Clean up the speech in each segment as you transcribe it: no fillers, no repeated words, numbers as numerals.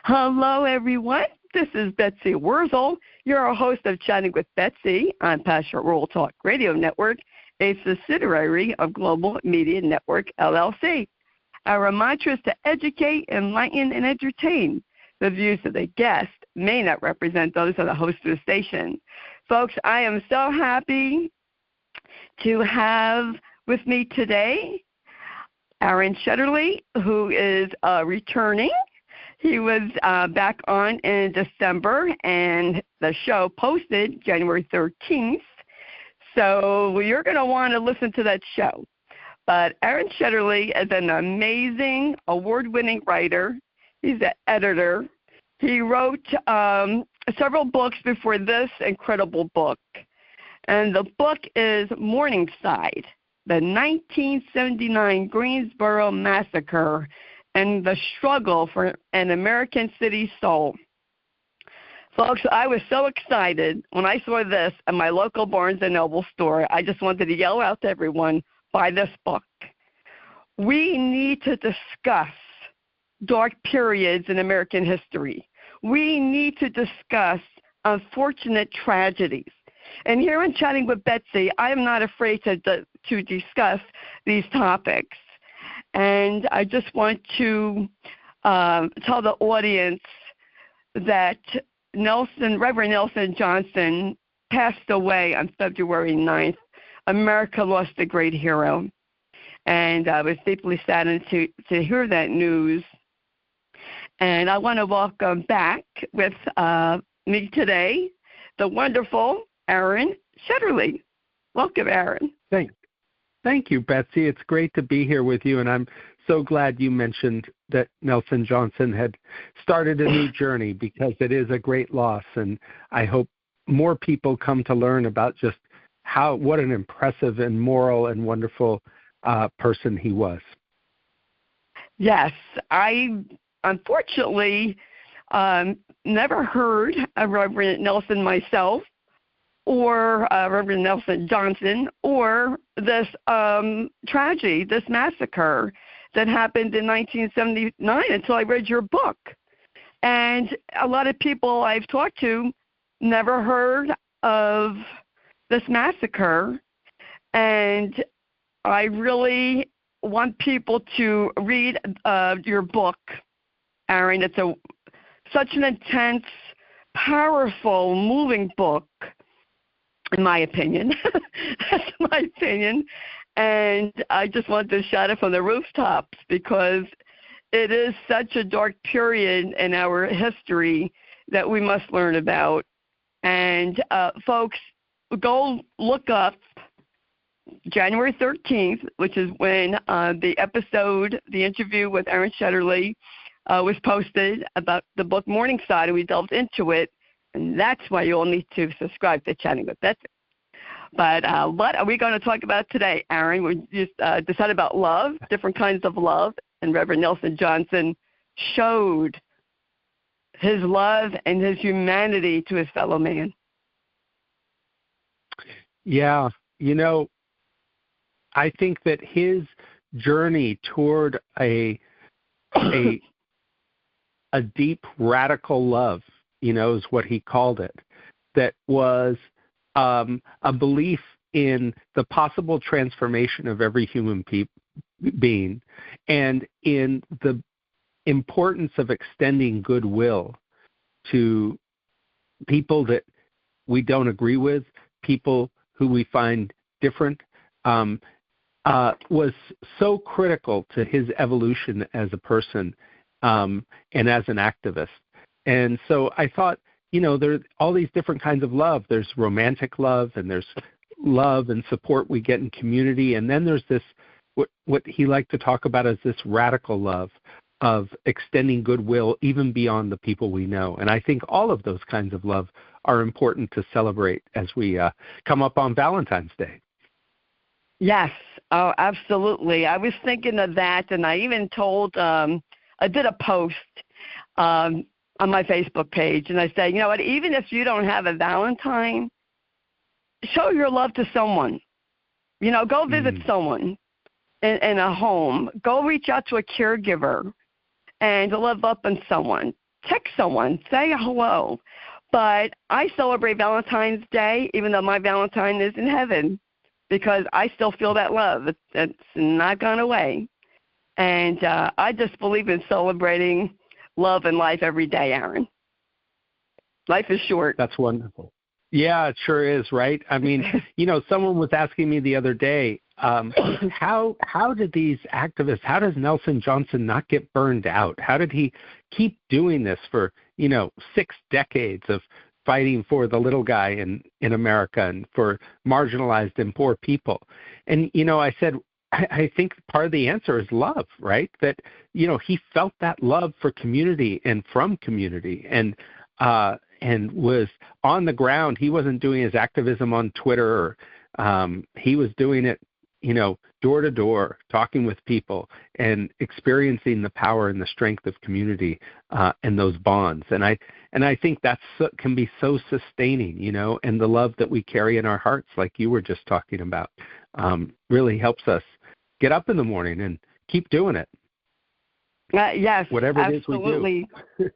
Hello, everyone. This is Betsy Wurzel, your host of Chatting with Betsy on Passionate Rural Talk Radio Network, a subsidiary of Global Media Network, LLC. Our mantra is to educate, enlighten, and entertain. The views of the guest may not represent those of the host of the station. Folks, I am so happy to have with me today Aran Shetterly, who is returning. He was back on in December, and the show posted January 13th. So you're going to want to listen to that show. But Aran Shetterly is an amazing, award-winning writer. He's an editor. He wrote several books before this incredible book. And the book is Morningside, the 1979 Greensboro Massacre, and the struggle for an American city soul. Folks, I was so excited when I saw this at my local Barnes & Noble store. I just wanted to yell out to everyone, buy this book. We need to discuss dark periods in American history. We need to discuss unfortunate tragedies. And here in Chatting with Betsy, I am not afraid to discuss these topics. And I just want to tell the audience that Rev Nelson Johnson passed away on February 9th. America lost a great hero. And I was deeply saddened to hear that news. And I want to welcome back with me today the wonderful Aran Shetterly. Welcome, Aran. Thank you, Betsy. It's great to be here with you, and I'm so glad you mentioned that Nelson Johnson had started a new journey, because it is a great loss, and I hope more people come to learn about just what an impressive and moral and wonderful person he was. Yes, I unfortunately never heard of Reverend Nelson myself, or Reverend Nelson Johnson, or this tragedy, this massacre that happened in 1979 until I read your book. And a lot of people I've talked to never heard of this massacre. And I really want people to read your book, Aran. It's such an intense, powerful, moving book, in my opinion. That's my opinion. And I just want to shout it from the rooftops, because it is such a dark period in our history that we must learn about. And folks, go look up January 13th, which is when the interview with Aran Shetterly was posted about the book Morningside, and we delved into it. And that's why you all need to subscribe to Chatting with Betsy. But what are we going to talk about today, Aran? We just decided about love, different kinds of love, and Reverend Nelson Johnson showed his love and his humanity to his fellow man. Yeah, I think that his journey toward a deep, radical love, is what he called it, that was a belief in the possible transformation of every human being, and in the importance of extending goodwill to people that we don't agree with, people who we find different, was so critical to his evolution as a person and as an activist. And so I thought, there's all these different kinds of love. There's romantic love, and there's love and support we get in community. And then there's this, what he liked to talk about as this radical love of extending goodwill even beyond the people we know. And I think all of those kinds of love are important to celebrate as we come up on Valentine's Day. Yes, oh, absolutely. I was thinking of that, and I even I did a post on my Facebook page, and I said, you know what, even if you don't have a Valentine, show your love to someone. Go visit someone in a home. Go reach out to a caregiver and love up on someone. text someone, say hello. But I celebrate Valentine's Day, even though my Valentine is in heaven, because I still feel that love. It's not gone away. And I just believe in celebrating love and life every day, Aran. Life is short. That's wonderful. Yeah, it sure is, right? I mean, someone was asking me the other day, how did these activists, how does Nelson Johnson not get burned out? How did he keep doing this for, 6 decades of fighting for the little guy in America and for marginalized and poor people? And, I said, I think part of the answer is love, right? That, he felt that love for community and from community and was on the ground. He wasn't doing his activism on Twitter. He was doing it, door to door, talking with people and experiencing the power and the strength of community and those bonds. And I think that can be so sustaining, and the love that we carry in our hearts, like you were just talking about, really helps us get up in the morning and keep doing it. Yes, whatever absolutely. It is we do.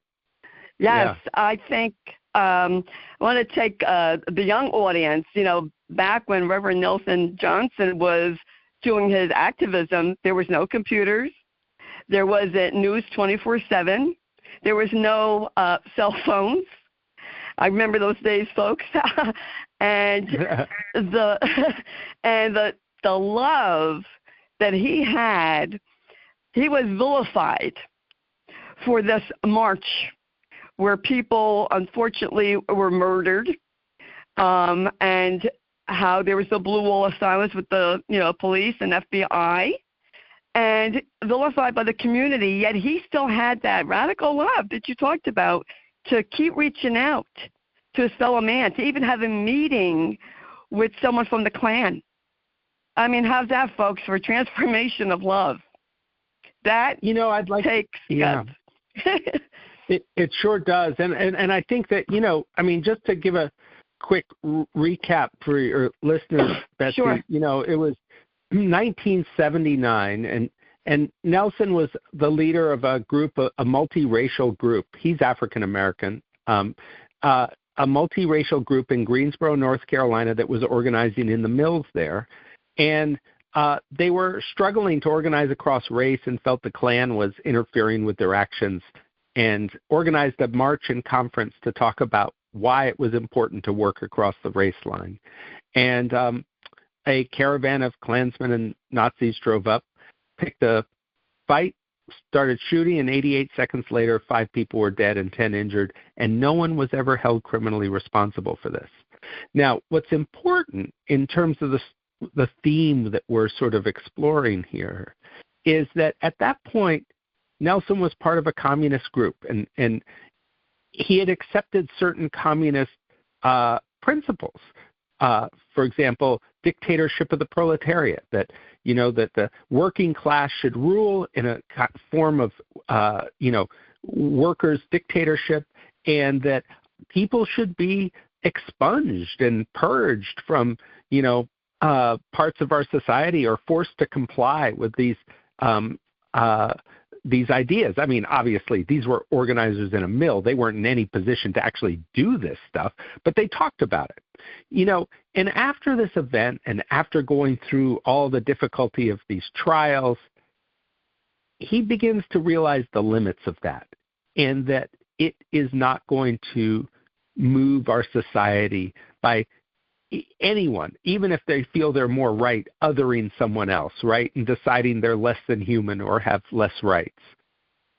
Yes, Yeah. I think I want to take the young audience, back when Reverend Nelson Johnson was doing his activism, there was no computers. There wasn't news 24/7. There was no cell phones. I remember those days, folks. and the love that he had, he was vilified for this march where people, unfortunately, were murdered, and how there was the blue wall of silence with the police and FBI, and vilified by the community. Yet he still had that radical love that you talked about to keep reaching out to his fellow man, to even have a meeting with someone from the Klan. I mean, how's that, folks, for transformation of love? That I'd like takes yeah. It sure does. And I think that, just to give a quick recap for your listeners, Betsy, Sure. It was 1979, and Nelson was the leader of a group, a multiracial group. He's African American, a multiracial group in Greensboro, North Carolina, that was organizing in the mills there. And they were struggling to organize across race and felt the Klan was interfering with their actions, and organized a march and conference to talk about why it was important to work across the race line. And a caravan of Klansmen and Nazis drove up, picked a fight, started shooting, and 88 seconds later, 5 people were dead and 10 injured, and no one was ever held criminally responsible for this. Now, what's important in terms of the theme that we're sort of exploring here is that at that point, Nelson was part of a communist group, and he had accepted certain communist principles. For example, dictatorship of the proletariat, that the working class should rule in a form of workers' dictatorship, and that people should be expunged and purged from parts of our society, or forced to comply with these ideas. I mean, obviously, these were organizers in a mill. They weren't in any position to actually do this stuff, but they talked about it. And after this event, and after going through all the difficulty of these trials, he begins to realize the limits of that, and that it is not going to move our society by anyone, even if they feel they're more right, othering someone else, right, and deciding they're less than human or have less rights.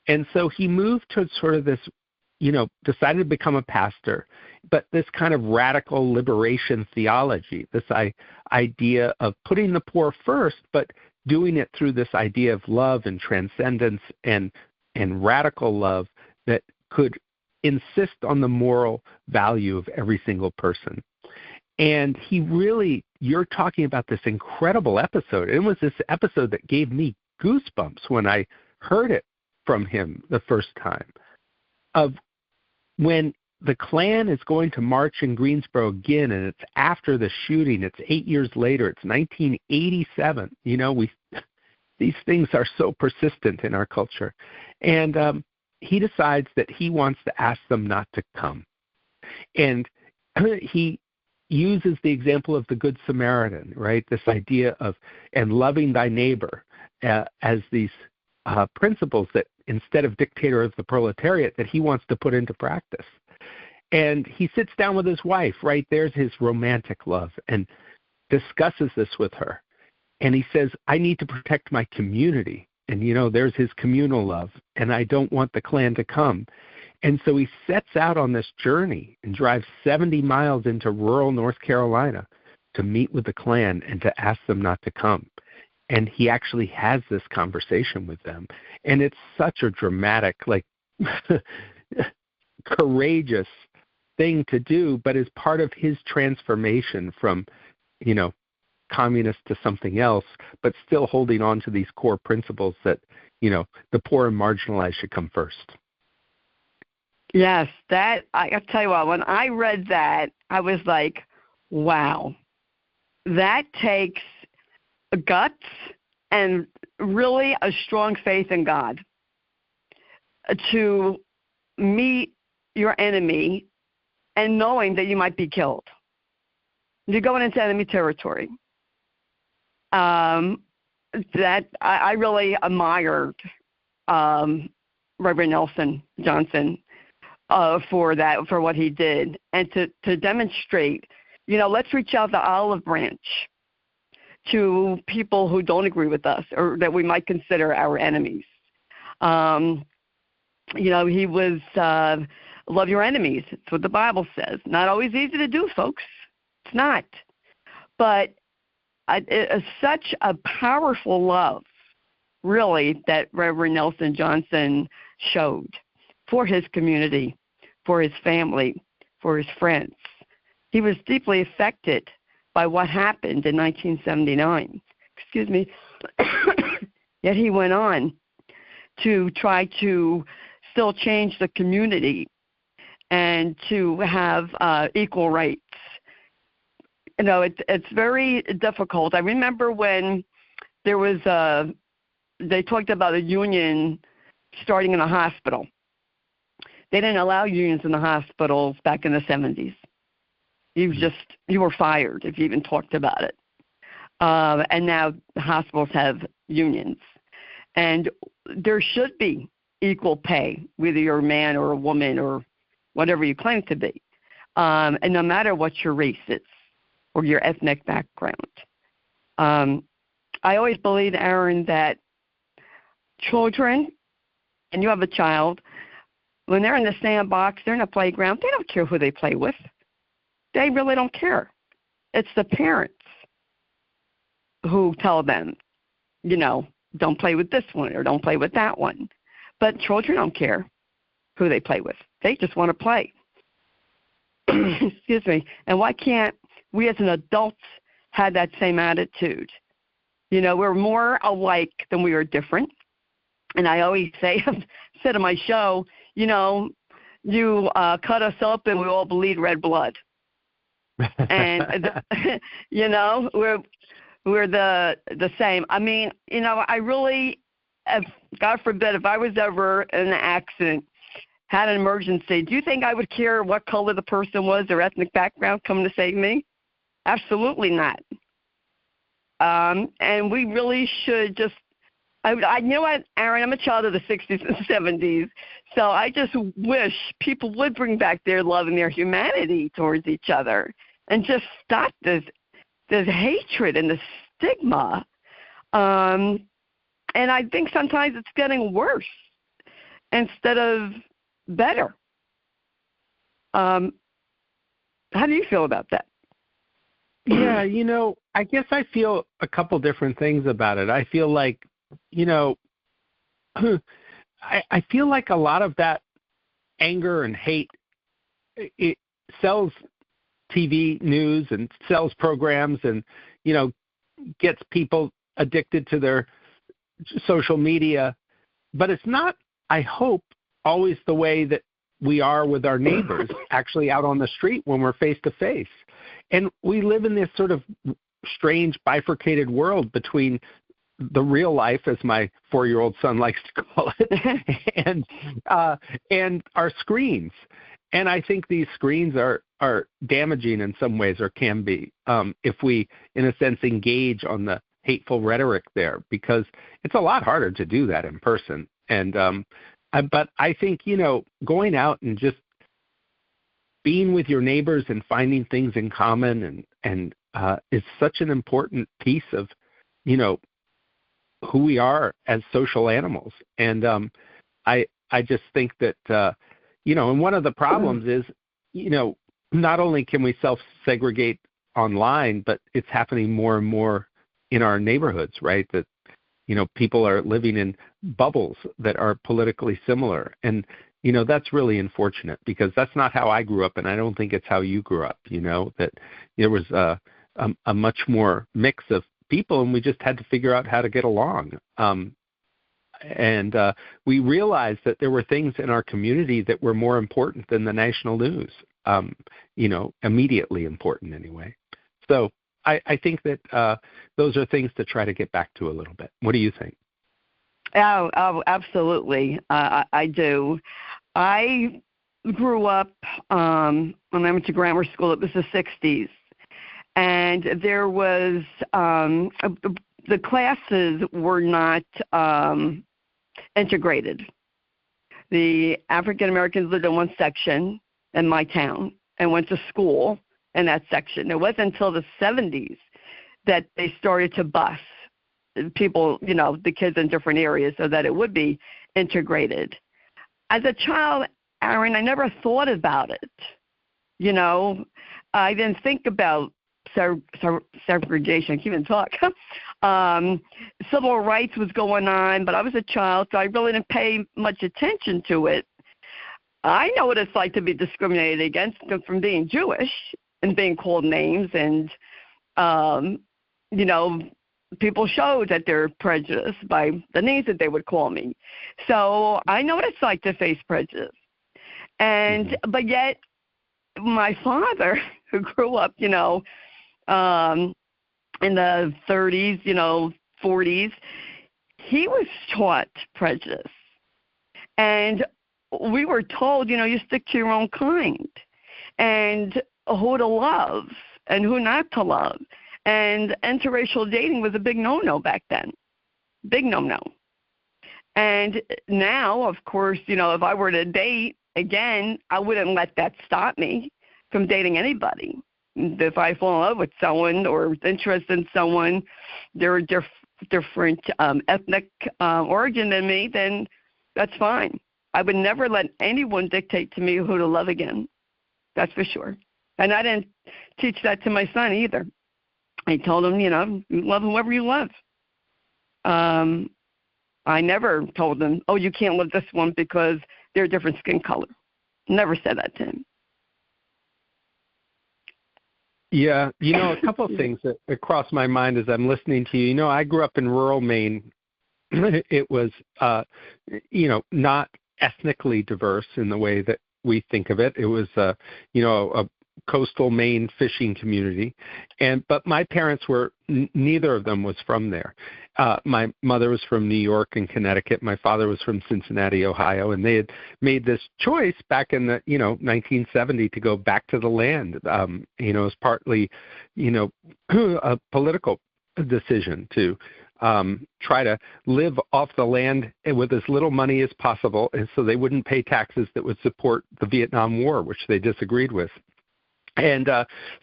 And so he moved to sort of this, decided to become a pastor, but this kind of radical liberation theology, this idea of putting the poor first, but doing it through this idea of love and transcendence and radical love that could insist on the moral value of every single person. And he really, you're talking about this incredible episode. It was this episode that gave me goosebumps when I heard it from him the first time, of when the Klan is going to march in Greensboro again, and it's after the shooting. It's 8 years later. It's 1987. These things are so persistent in our culture. And he decides that he wants to ask them not to come. And he uses the example of the Good Samaritan, right? This idea of, and loving thy neighbor as these principles that instead of dictator of the proletariat that he wants to put into practice. And he sits down with his wife, right? There's his romantic love, and discusses this with her. And he says, I need to protect my community. And, there's his communal love, and I don't want the Klan to come. And so he sets out on this journey and drives 70 miles into rural North Carolina to meet with the Klan and to ask them not to come. And he actually has this conversation with them. And it's such a dramatic, courageous thing to do, but is part of his transformation from, communist to something else, but still holding on to these core principles that, the poor and marginalized should come first. Yes, I'll tell you what, when I read that, I was like, wow, that takes guts and really a strong faith in God to meet your enemy and knowing that you might be killed. You're going into enemy territory. That I really admired Rev Nelson Johnson for what he did, and to demonstrate, let's reach out the olive branch to people who don't agree with us or that we might consider our enemies. He was love your enemies. It's what the Bible says. Not always easy to do, folks. It's not. But it's such a powerful love, really, that Reverend Nelson Johnson showed for his community, for his family, for his friends. He was deeply affected by what happened in 1979. Excuse me. Yet he went on to try to still change the community and to have equal rights. It's very difficult. I remember when there was they talked about a union starting in a hospital. They didn't allow unions in the hospitals back in the 70s. You were fired if you even talked about it. And now the hospitals have unions. And there should be equal pay, whether you're a man or a woman or whatever you claim to be, and no matter what your race is or your ethnic background. I always believe, Aran, that children, and you have a child, when they're in the sandbox, they're in a playground, they don't care who they play with. They really don't care. It's the parents who tell them, don't play with this one or don't play with that one. But children don't care who they play with. They just want to play. Excuse me. And why can't we as an adults have that same attitude? We're more alike than we are different. And I always say, I've said on my show, you cut us up and we all bleed red blood. And, we're the same. I mean, I really, God forbid, if I was ever in an accident, had an emergency, do you think I would care what color the person was or ethnic background coming to save me? Absolutely not. And we really should just, you know what, Aran, I'm a child of the 60s and 70s, so I just wish people would bring back their love and their humanity towards each other and just stop this hatred and the stigma. And I think sometimes it's getting worse instead of better. How do you feel about that? Yeah, I guess I feel a couple different things about it. I feel like, I feel like a lot of that anger and hate, it sells TV news and sells programs and, gets people addicted to their social media. But it's not, I hope, always the way that we are with our neighbors actually out on the street when we're face to face. And we live in this sort of strange bifurcated world between the real life, as my 4-year-old son likes to call it, and our screens. And I think these screens are damaging in some ways, or can be, if we, in a sense, engage on the hateful rhetoric there, because it's a lot harder to do that in person. And but I think, going out and just being with your neighbors and finding things in common and is such an important piece of, who we are as social animals. And I just think that, and one of the problems is, not only can we self-segregate online, but it's happening more and more in our neighborhoods, right? That, people are living in bubbles that are politically similar. And, that's really unfortunate, because that's not how I grew up, and I don't think it's how you grew up, that there was a much more mix of people, and we just had to figure out how to get along. And we realized that there were things in our community that were more important than the national news, immediately important anyway. So I think that those are things to try to get back to a little bit. What do you think? Oh, absolutely. I do. I grew up, when I went to grammar school, it was the 60s. And there was, the classes were not integrated. The African Americans lived in one section in my town and went to school in that section. It wasn't until the 70s that they started to bus people, the kids in different areas, so that it would be integrated. As a child, Aran, I never thought about it. I didn't think about segregation. I can't even talk. Civil rights was going on, but I was a child, so I really didn't pay much attention to it. I know what it's like to be discriminated against from being Jewish and being called names, and people showed that they're prejudiced by the names that they would call me. So I know what it's like to face prejudice. And but yet my father, who grew up, in the 30s, 40s, he was taught prejudice. And we were told, you stick to your own kind, and who to love and who not to love. And interracial dating was a big no-no back then, big no-no. And now, of course, if I were to date again, I wouldn't let that stop me from dating anybody. If I fall in love with someone or interested in someone, they're a different ethnic origin than me, then that's fine. I would never let anyone dictate to me who to love again. That's for sure. And I didn't teach that to my son either. I told him, you love whoever you love. I never told him, oh, you can't love this one because they're a different skin color. Never said that to him. Yeah, a couple of things that cross my mind as I'm listening to you. I grew up in rural Maine. It was, not ethnically diverse in the way that we think of it. It was, a coastal Maine fishing community, but my parents were neither of them was from there. My mother was from New York and Connecticut. My father was from Cincinnati, Ohio, and they had made this choice back in the 1970 to go back to the land. It was partly a political decision to try to live off the land with as little money as possible, and so they wouldn't pay taxes that would support the Vietnam War, which they disagreed with. And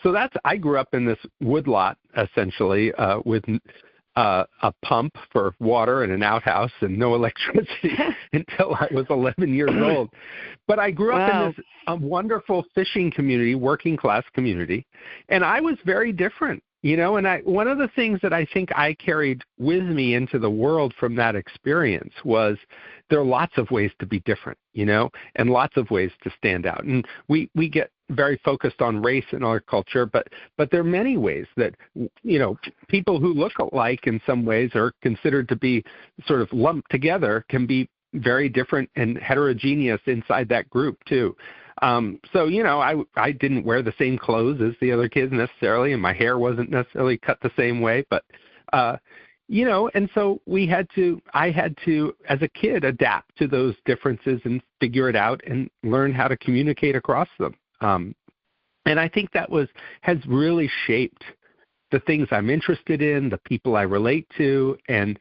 so I grew up in this woodlot, essentially, with a pump for water and an outhouse and no electricity until I was 11 years old. But I grew up in this wonderful fishing community, working class community, and I was very different. And one of the things that I think I carried with me into the world from that experience was there are lots of ways to be different, and lots of ways to stand out. And we get very focused on race in our culture, but there are many ways that, people who look alike in some ways are considered to be sort of lumped together can be very different and heterogeneous inside that group too. So, I didn't wear the same clothes as the other kids necessarily, and my hair wasn't necessarily cut the same way, but, And so I had to, as a kid, adapt to those differences and figure it out and learn how to communicate across them. And I think that has really shaped the things I'm interested in, the people I relate to. And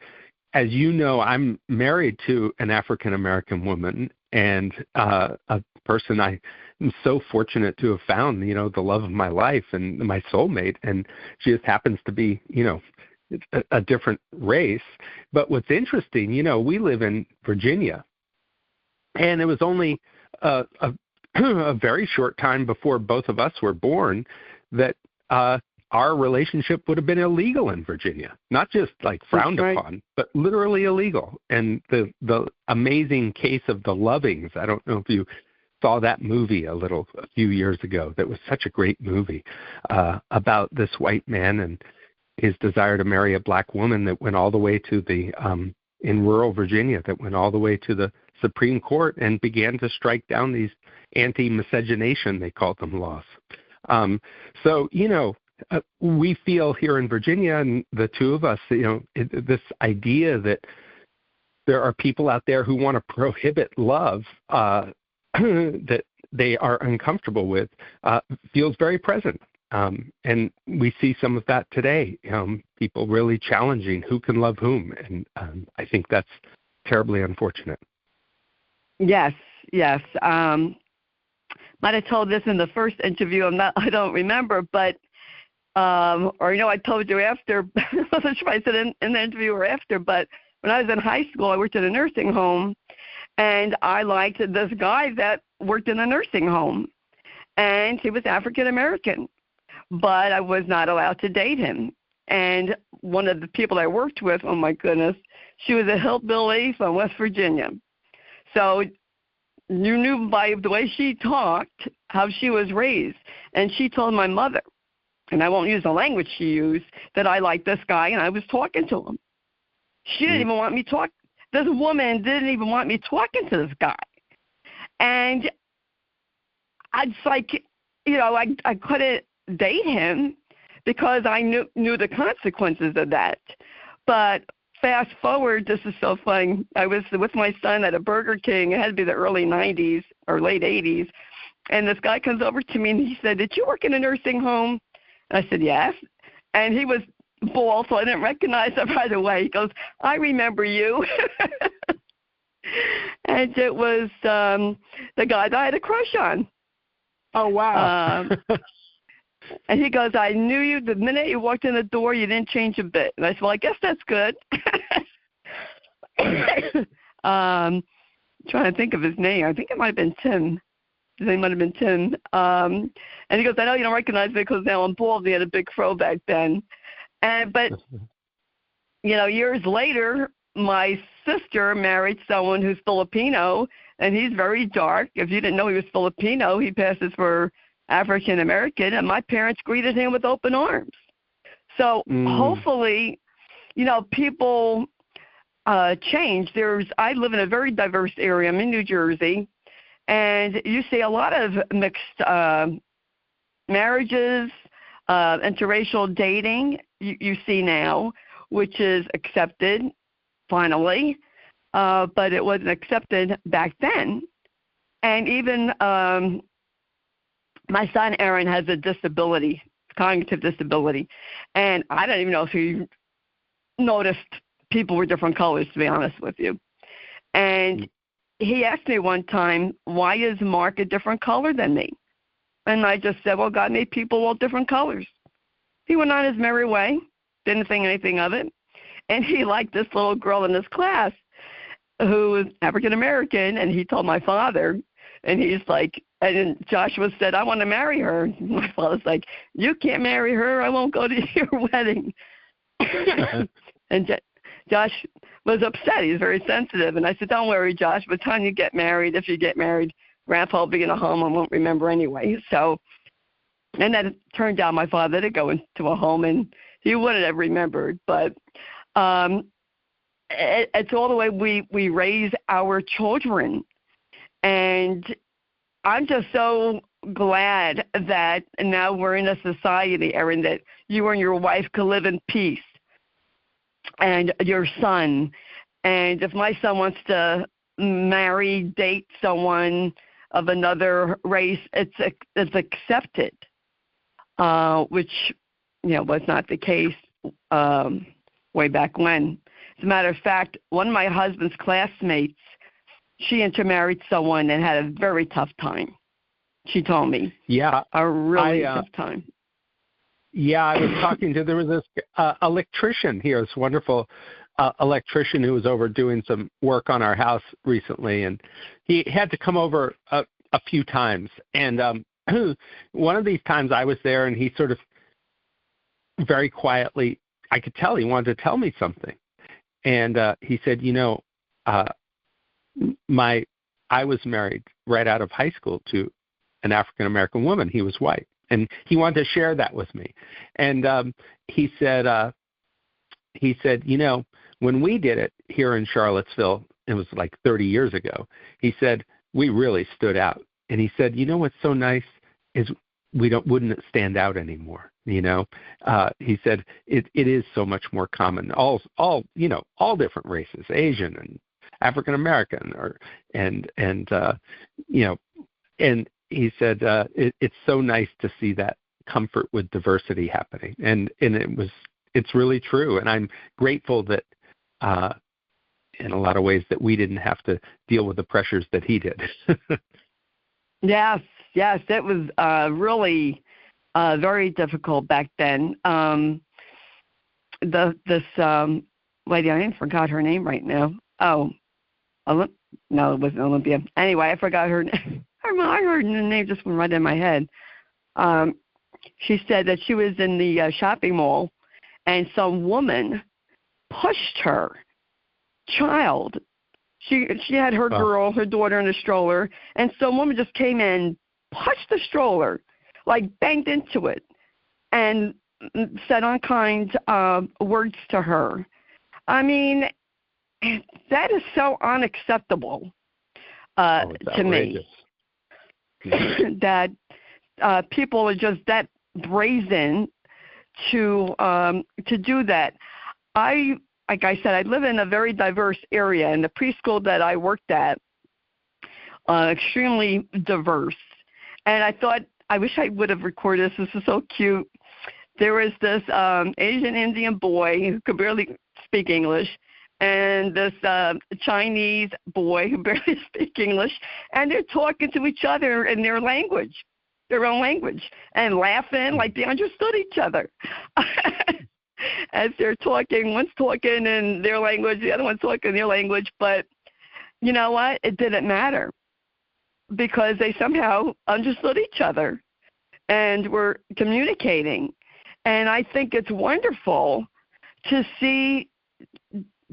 as you know, I'm married to an African-American woman and a person I am so fortunate to have found, the love of my life and my soulmate. And she just happens to be, a different race. But what's interesting, we live in Virginia, and it was only a very short time before both of us were born that our relationship would have been illegal in Virginia, not just like frowned upon, but literally illegal. And the amazing case of the Lovings, I don't know if you saw that movie a few years ago. That was such a great movie about this white man and his desire to marry a black woman that went all the way to in rural Virginia, that went all the way to the Supreme Court and began to strike down these anti-miscegenation, they called them, laws. So, we feel here in Virginia, and the two of us, this idea that there are people out there who want to prohibit love that they are uncomfortable with feels very present. And we see some of that today, people really challenging who can love whom. And I think that's terribly unfortunate. Yes. Might have told this in the first interview. I don't remember, but I told you after. I wasn't sure if I said in the interview or after. But when I was in high school, I worked in a nursing home, and I liked this guy that worked in a nursing home, and he was African American, but I was not allowed to date him. And one of the people I worked with, oh my goodness, she was a hillbilly from West Virginia. So you knew by the way she talked how she was raised. And she told my mother, and I won't use the language she used, that I liked this guy and I was talking to him. She didn't even want me talk. This woman didn't even want me talking to this guy. And I couldn't date him because I knew the consequences of that. But fast forward, this is so funny. I was with my son at a Burger King. It had to be the early 90s or late 80s. And this guy comes over to me and he said, "Did you work in a nursing home?" And I said, "Yes." And he was bald, so I didn't recognize him right away. He goes, "I remember you." And it was the guy that I had a crush on. Oh, wow. And he goes, "I knew you the minute you walked in the door. You didn't change a bit." And I said, "Well, I guess that's good." Trying to think of his name. I think it might have been Tim. His name might have been Tim. And he goes, "I know you don't recognize me because now I'm bald." He had a big fro back then. But years later, my sister married someone who's Filipino, and he's very dark. If you didn't know he was Filipino, he passes for African American, and my parents greeted him with open arms. So hopefully, people change. I live in a very diverse area. I'm in New Jersey, and you see a lot of mixed marriages, interracial dating. You see now, which is accepted finally, but it wasn't accepted back then. And even my son Aaron has a disability, cognitive disability, and I don't even know if he noticed people were different colors, to be honest with you. And he asked me one time, "Why is Mark a different color than me?" And I just said, "Well, God made people all different colors." He went on his merry way, didn't think anything of it, and he liked this little girl in his class who was African American, and he told my father, and he's like, and Joshua said, "I want to marry her." My father's like, "You can't marry her. I won't go to your wedding." And Josh was upset. He's very sensitive. And I said, "Don't worry, Josh. By the time you get married, if you get married, Grandpa will be in a home and won't remember anyway." So, and then it turned out my father did go into a home, and he wouldn't have remembered. But it's all the way we raise our children. And I'm just so glad that now we're in a society, Erin, that you and your wife can live in peace. and your son. And if my son wants to date someone of another race, it's accepted, which was not the case way back when. As a matter of fact, one of my husband's classmates, she intermarried someone and had a very tough time. She told me. Yeah. A really tough time. Yeah, I was talking to, there was this electrician here, this wonderful electrician who was over doing some work on our house recently, and he had to come over a few times. And one of these times I was there, and he sort of very quietly, I could tell he wanted to tell me something. And he said, I was married right out of high school to an African-American woman. He was white. And he wanted to share that with me. And he said, when we did it here in Charlottesville, it was like 30 years ago, he said, we really stood out. And he said, what's so nice is we wouldn't stand out anymore. He said, it is so much more common. All different races, Asian and African American, and he said it's so nice to see that comfort with diversity happening, and it's really true, and I'm grateful that in a lot of ways that we didn't have to deal with the pressures that he did. Yes, it was really very difficult back then. This lady, I forgot her name right now. Oh, no, it wasn't Olympia. Anyway, I forgot her name. I heard the name just went right in my head. She said that she was in the shopping mall, and some woman pushed her child. She had her girl, her daughter, in a stroller, and some woman just came in, pushed the stroller, like banged into it, and said unkind words to her. I mean, that is so unacceptable to me. That people are just that brazen to do that. Like I said, I live in a very diverse area, and the preschool that I worked at, extremely diverse. And I thought, I wish I would have recorded this. This is so cute. There was this Asian Indian boy who could barely speak English, and this Chinese boy who barely speak English, and they're talking to each other in their language, their own language, and laughing like they understood each other. As they're talking, one's talking in their language, the other one's talking in their language, but you know what? It didn't matter because they somehow understood each other and were communicating. And I think it's wonderful to see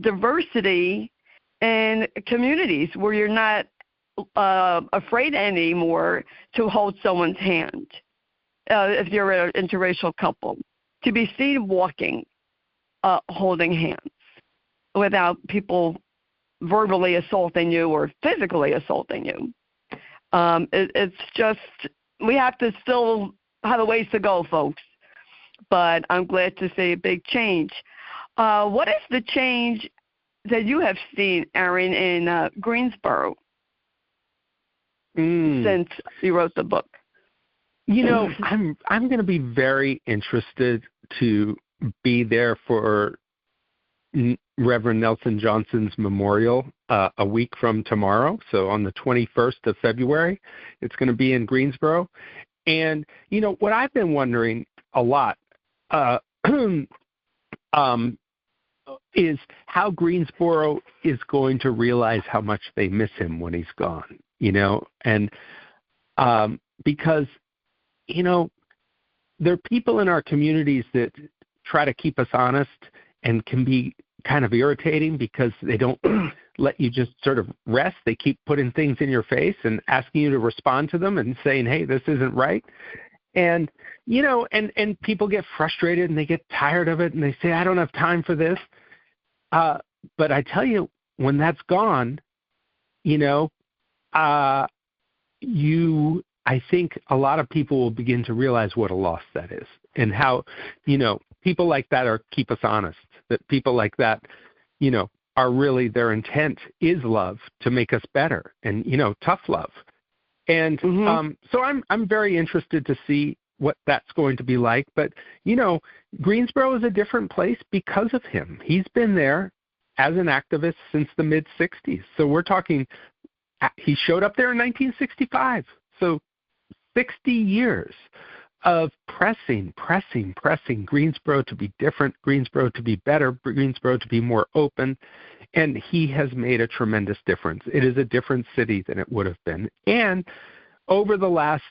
diversity in communities where you're not afraid anymore to hold someone's hand if you're an interracial couple, to be seen walking, holding hands without people verbally assaulting you or physically assaulting you. It's just, we have to still have a ways to go, folks, but I'm glad to see a big change. What is the change that you have seen, Aran, in Greensboro since you wrote the book? I'm going to be very interested to be there for Rev Nelson Johnson's memorial a week from tomorrow. So on the 21st of February, it's going to be in Greensboro. And, what I've been wondering a lot is how Greensboro is going to realize how much they miss him when he's gone, and because, there are people in our communities that try to keep us honest and can be kind of irritating because they don't let you just sort of rest. They keep putting things in your face and asking you to respond to them and saying, hey, this isn't right. And, and people get frustrated and they get tired of it and they say, I don't have time for this. But I tell you, when that's gone, I think a lot of people will begin to realize what a loss that is and how, people like that keep us honest. that people like that, are really, their intent is love to make us better, and tough love. And so I'm very interested to see what that's going to be like. But Greensboro is a different place because of him. He's been there as an activist since the mid '60s. So we're talking, he showed up there in 1965. So 60 years of pressing Greensboro to be different, Greensboro to be better, Greensboro to be more open, and he has made a tremendous difference. It is a different city than it would have been. And over the last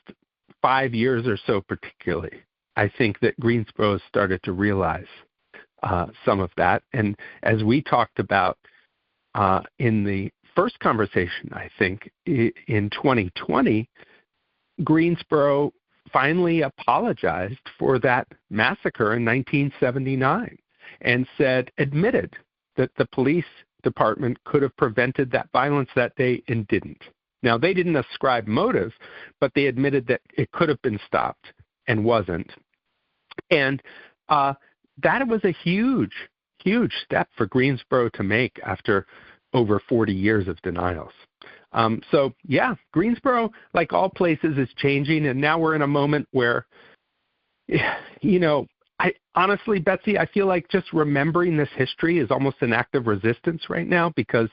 5 years or so particularly, I think that Greensboro has started to realize some of that. And as we talked about in the first conversation, I think, in 2020, Greensboro finally apologized for that massacre in 1979 and admitted that the police department could have prevented that violence that day and didn't. Now, they didn't ascribe motive, but they admitted that it could have been stopped and wasn't. And that was a huge, huge step for Greensboro to make after over 40 years of denials. So, yeah, Greensboro, like all places, is changing, and now we're in a moment where, I honestly, Betsy, I feel like just remembering this history is almost an act of resistance right now, because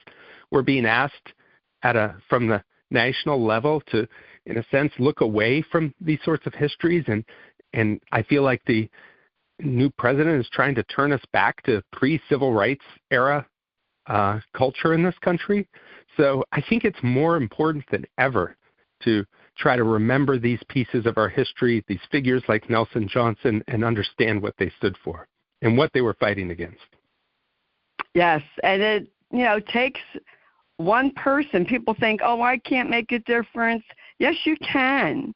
we're being asked from the national level to, in a sense, look away from these sorts of histories, and I feel like the new president is trying to turn us back to pre-civil rights era culture in this country. So I think it's more important than ever to try to remember these pieces of our history, these figures like Nelson Johnson, and understand what they stood for and what they were fighting against. Yes, and it takes one person. People think, oh, I can't make a difference. Yes, you can.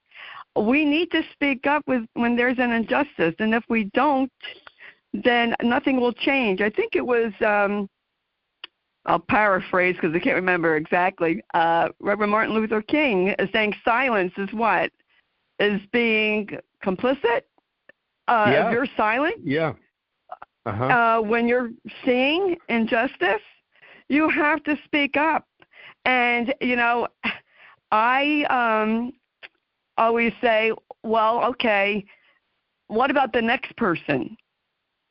We need to speak up when there's an injustice, and if we don't, then nothing will change. I think it was, I'll paraphrase because I can't remember exactly, Reverend Martin Luther King is saying silence is what? Is being complicit? If you're silent? Yeah. When you're seeing injustice, you have to speak up. And, I always say, well, okay, what about the next person?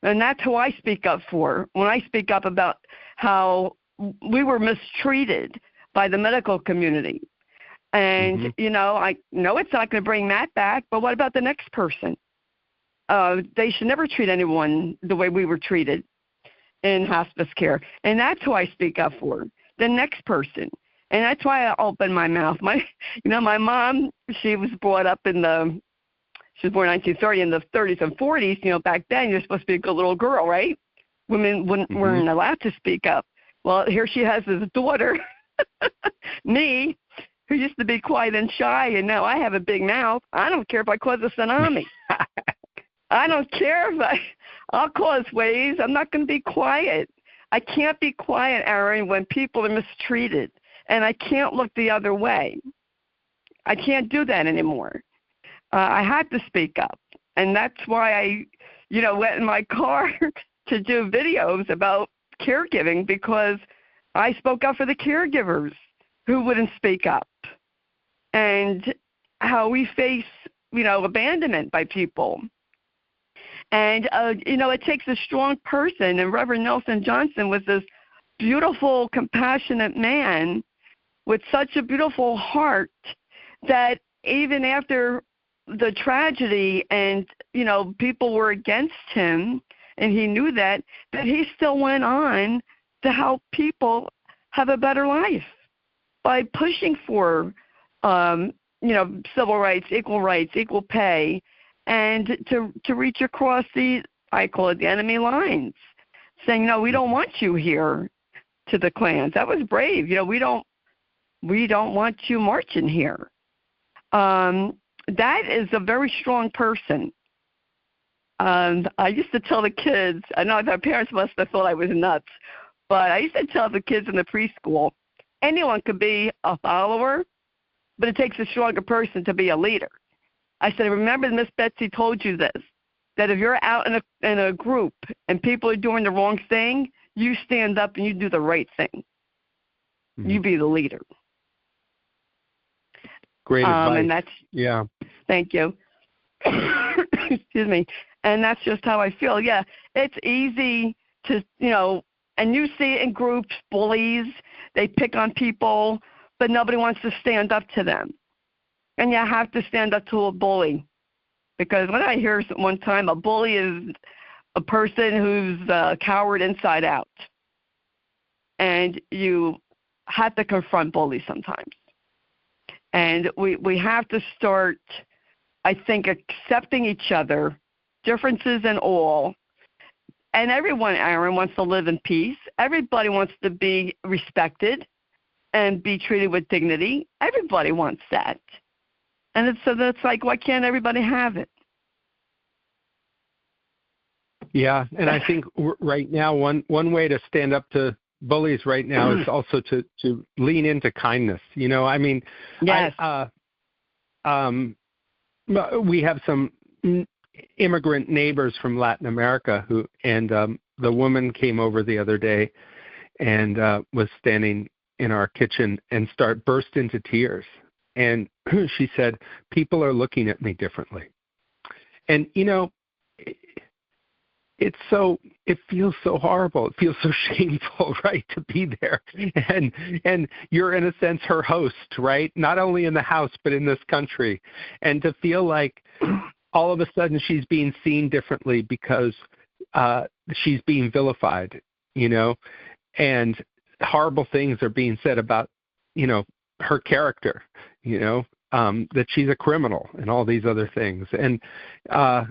And that's who I speak up for. When I speak up about how we were mistreated by the medical community. And, I know it's not going to bring that back, but what about the next person? They should never treat anyone the way we were treated in hospice care. And that's who I speak up for, the next person. And that's why I open my mouth. My mom, she was brought up she was born in 1930, in the 30s and 40s. Back then you're supposed to be a good little girl, right? Women weren't allowed to speak up. Well, here she has this daughter, me, who used to be quiet and shy, and now I have a big mouth. I don't care if I cause a tsunami. I don't care if I'll cause waves. I'm not going to be quiet. I can't be quiet, Aran, when people are mistreated, and I can't look the other way. I can't do that anymore. I had to speak up, and that's why I, went in my car to do videos about caregiving, because I spoke up for the caregivers who wouldn't speak up, and how we face, abandonment by people. And, it takes a strong person, and Reverend Nelson Johnson was this beautiful, compassionate man with such a beautiful heart that even after the tragedy and, people were against him, and he knew that he still went on to help people have a better life by pushing for, civil rights, equal pay, and to reach across I call it the enemy lines, saying, no, we don't want you here to the Klans. That was brave. We don't want you marching here. That is a very strong person. I used to tell the kids, I know their parents must have thought I was nuts, but I used to tell the kids in the preschool, anyone could be a follower, but it takes a stronger person to be a leader. I said, remember Miss Betsy told you this. that if you're out in a group and people are doing the wrong thing, you stand up and you do the right thing. Mm-hmm. You be the leader. Great advice. And that's, thank you. Excuse me. And that's just how I feel. Yeah, it's easy to, and you see it in groups, bullies, they pick on people, but nobody wants to stand up to them. And you have to stand up to a bully. Because when I hear one time a bully is a person who's a coward inside out. And you have to confront bullies sometimes. And we have to start, I think, accepting each other, differences and all. And everyone, Aran, wants to live in peace. Everybody wants to be respected and be treated with dignity. Everybody wants that. And it's like, why can't everybody have it? Yeah, and I think right now one way to stand up to bullies right now is also to lean into kindness. Yes. We have some immigrant neighbors from Latin America and the woman came over the other day and was standing in our kitchen and burst into tears. And she said, people are looking at me differently. And, it feels so horrible. It feels so shameful, right, to be there. And you're, in a sense, her host, right, not only in the house but in this country. And to feel like all of a sudden she's being seen differently because she's being vilified, and horrible things are being said about, her character, that she's a criminal and all these other things. And I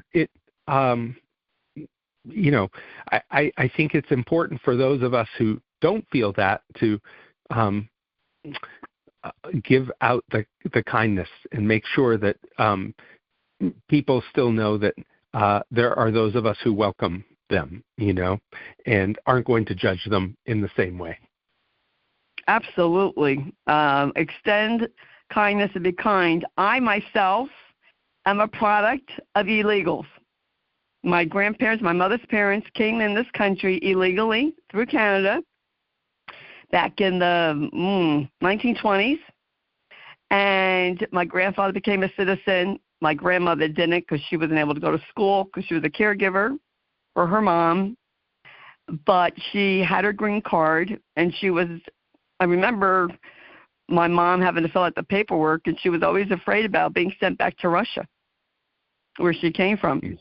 think it's important for those of us who don't feel that to give out the kindness and make sure that people still know that there are those of us who welcome them, and aren't going to judge them in the same way. Absolutely. Extend kindness and be kind. I myself am a product of illegals. My grandparents, my mother's parents, came in this country illegally through Canada back in the 1920s. And my grandfather became a citizen. My grandmother didn't because she wasn't able to go to school because she was a caregiver for her mom. But she had her green card, and I remember my mom having to fill out the paperwork, and she was always afraid about being sent back to Russia, where she came from.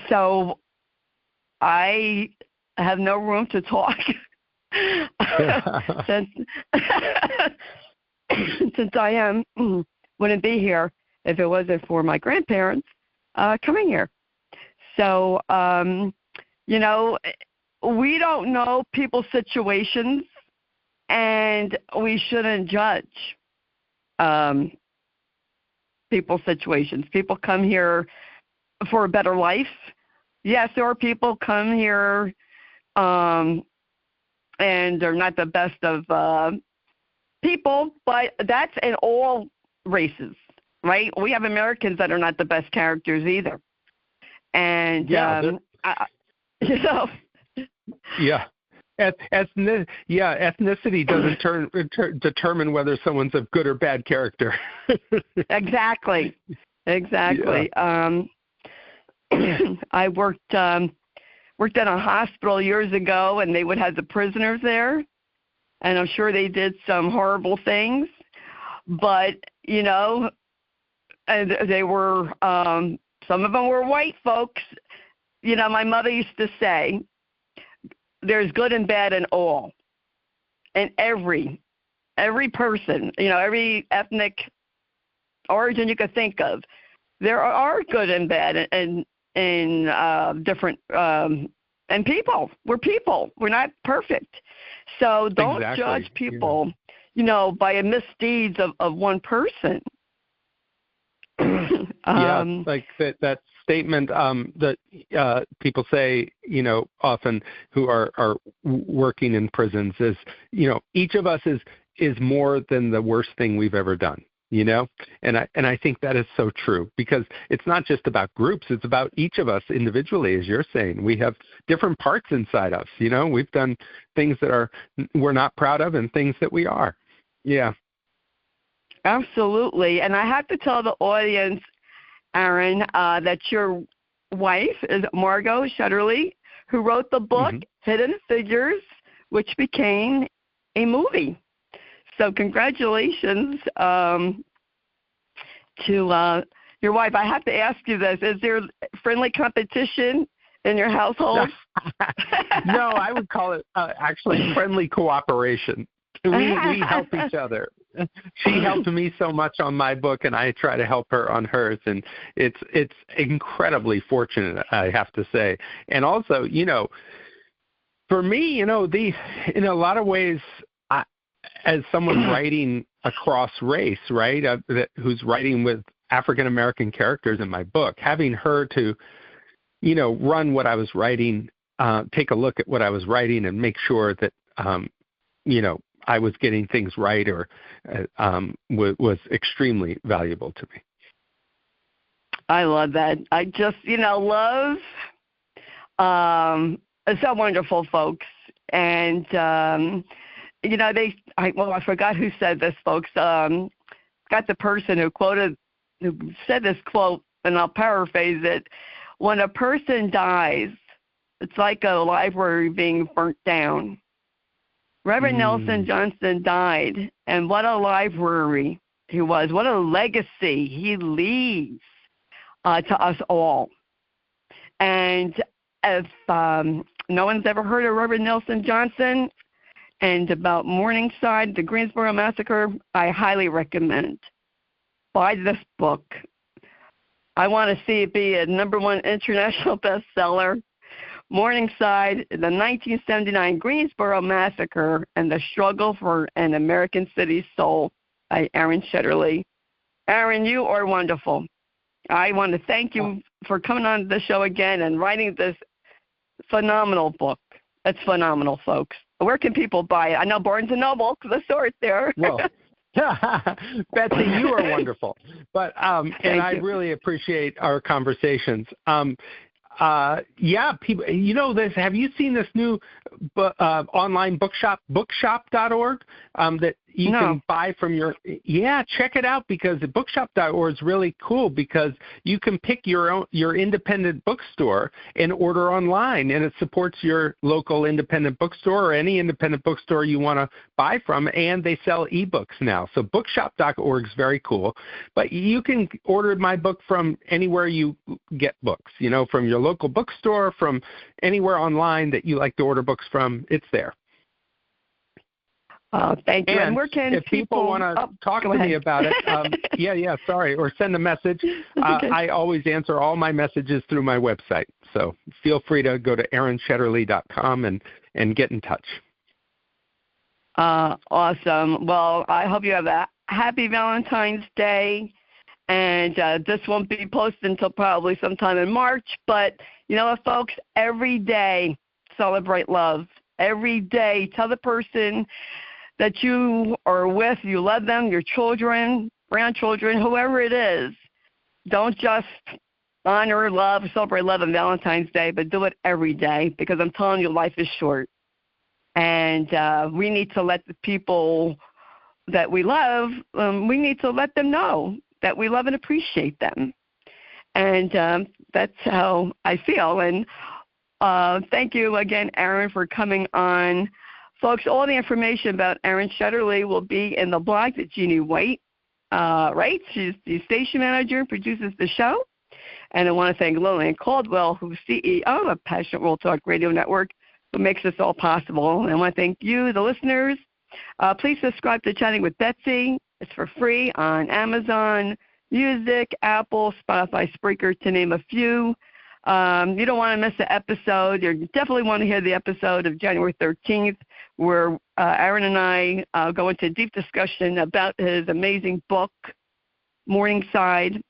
So I have no room to talk since I wouldn't be here if it wasn't for my grandparents coming here. So, we don't know people's situations, and we shouldn't judge people's situations. People come here for a better life. Yes, there are people come here and they're not the best of people, but that's in all races, right? We have Americans that are not the best characters either. And, ethnicity doesn't determine whether someone's of good or bad character. Exactly. Yeah. I worked at a hospital years ago, and they would have the prisoners there, and I'm sure they did some horrible things, but and they were some of them were white folks. My mother used to say, there's good and bad in all, and every person, every ethnic origin you could think of, there are good and bad in different and people. We're people. We're not perfect. So don't judge people, by a misdeeds of one person. Like that statement that people say, often who are working in prisons is, each of us is more than the worst thing we've ever done. And I think that is so true, because it's not just about groups, it's about each of us individually. As you're saying, we have different parts inside us. We've done things that we're not proud of and things that we are. Yeah, absolutely. And I have to tell the audience, Aran, that your wife is Margot Shetterly, who wrote the book Hidden Figures, which became a movie. So congratulations to your wife. I have to ask you this. Is there friendly competition in your household? No, I would call it actually friendly cooperation. We help each other. She helped me so much on my book, and I try to help her on hers. And it's incredibly fortunate, I have to say. And also, for me, in a lot of ways, as someone writing across race, right, who's writing with African-American characters in my book, having her to, run what I was writing, take a look at what I was writing and make sure that, I was getting things right or was extremely valuable to me. I love that. I just, love is so wonderful, folks. And, I forgot who said this, folks. Got the person who said this quote, and I'll paraphrase it. When a person dies, it's like a library being burnt down. Rev Nelson Johnson died, and what a library he was. What a legacy he leaves to us all. And if no one's ever heard of Rev Nelson Johnson and about Morningside, the Greensboro Massacre, I highly recommend. Buy this book. I want to see it be a #1 international bestseller. Morningside, the 1979 Greensboro Massacre, and the Struggle for an American City's Soul by Aran Shetterly. Aran, you are wonderful. I want to thank you for coming on the show again and writing this phenomenal book. It's phenomenal, folks. Where can people buy it? I know Barnes & Noble, the source there. Well, Betsy, you are wonderful. But and I really appreciate our conversations. People, this. Have you seen this new online bookshop, bookshop.org, that you can buy from your? Yeah, check it out, because bookshop.org is really cool, because you can pick your independent bookstore and order online, and it supports your local independent bookstore or any independent bookstore you want to buy from, and they sell ebooks now. So bookshop.org is very cool. But you can order my book from anywhere you get books, from your local bookstore, from anywhere online that you like to order books from. It's there. Thank you. And where can if people want to talk to me about it, or send a message, okay. I always answer all my messages through my website. So feel free to go to AranShetterly.com and get in touch. Awesome. Well, I hope you have a happy Valentine's Day. And this won't be posted until probably sometime in March. But you know what, folks? Every day, celebrate love. Every day, tell the person that you are with, you love them, your children, grandchildren, whoever it is. Don't just honor love, celebrate love on Valentine's Day, but do it every day, because I'm telling you, life is short. And we need to let the people that we love, we need to let them know that we love and appreciate them. And that's how I feel. And thank you again, Aran, for coming on. Folks, all the information about Aran Shetterly will be in the blog that Jeannie White writes. She's the station manager, produces the show. And I want to thank Lillian Caldwell, who's CEO of Passionate World Talk Radio Network, who makes this all possible. And I want to thank you, the listeners. Please subscribe to Chatting with Betsy. It's for free on Amazon Music, Apple, Spotify, Spreaker, to name a few. You don't want to miss the episode. You definitely want to hear the episode of January 13th, where Aran and I go into deep discussion about his amazing book, Morningside.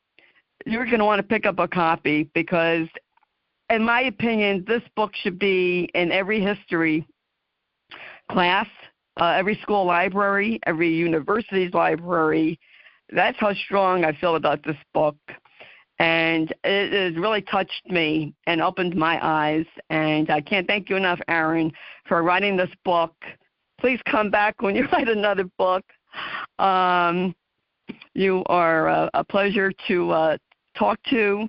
You're going to want to pick up a copy, because, in my opinion, this book should be in every history class, every school library, every university's library, that's how strong I feel about this book. And it has really touched me and opened my eyes. And I can't thank you enough, Aran, for writing this book. Please come back when you write another book. You are a pleasure to talk to.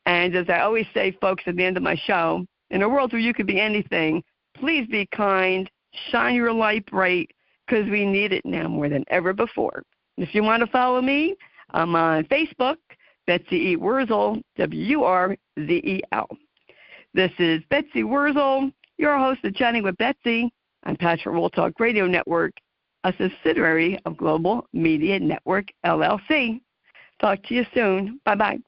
And as I always say, folks, at the end of my show, in a world where you could be anything, please be kind, shine your light bright, because we need it now more than ever before. If you want to follow me, I'm on Facebook, Betsy E. Wurzel, W-R-Z-E-L. This is Betsy Wurzel, your host of Chatting with Betsy on Passionate World Talk Radio Network, a subsidiary of Global Media Network, LLC. Talk to you soon. Bye-bye.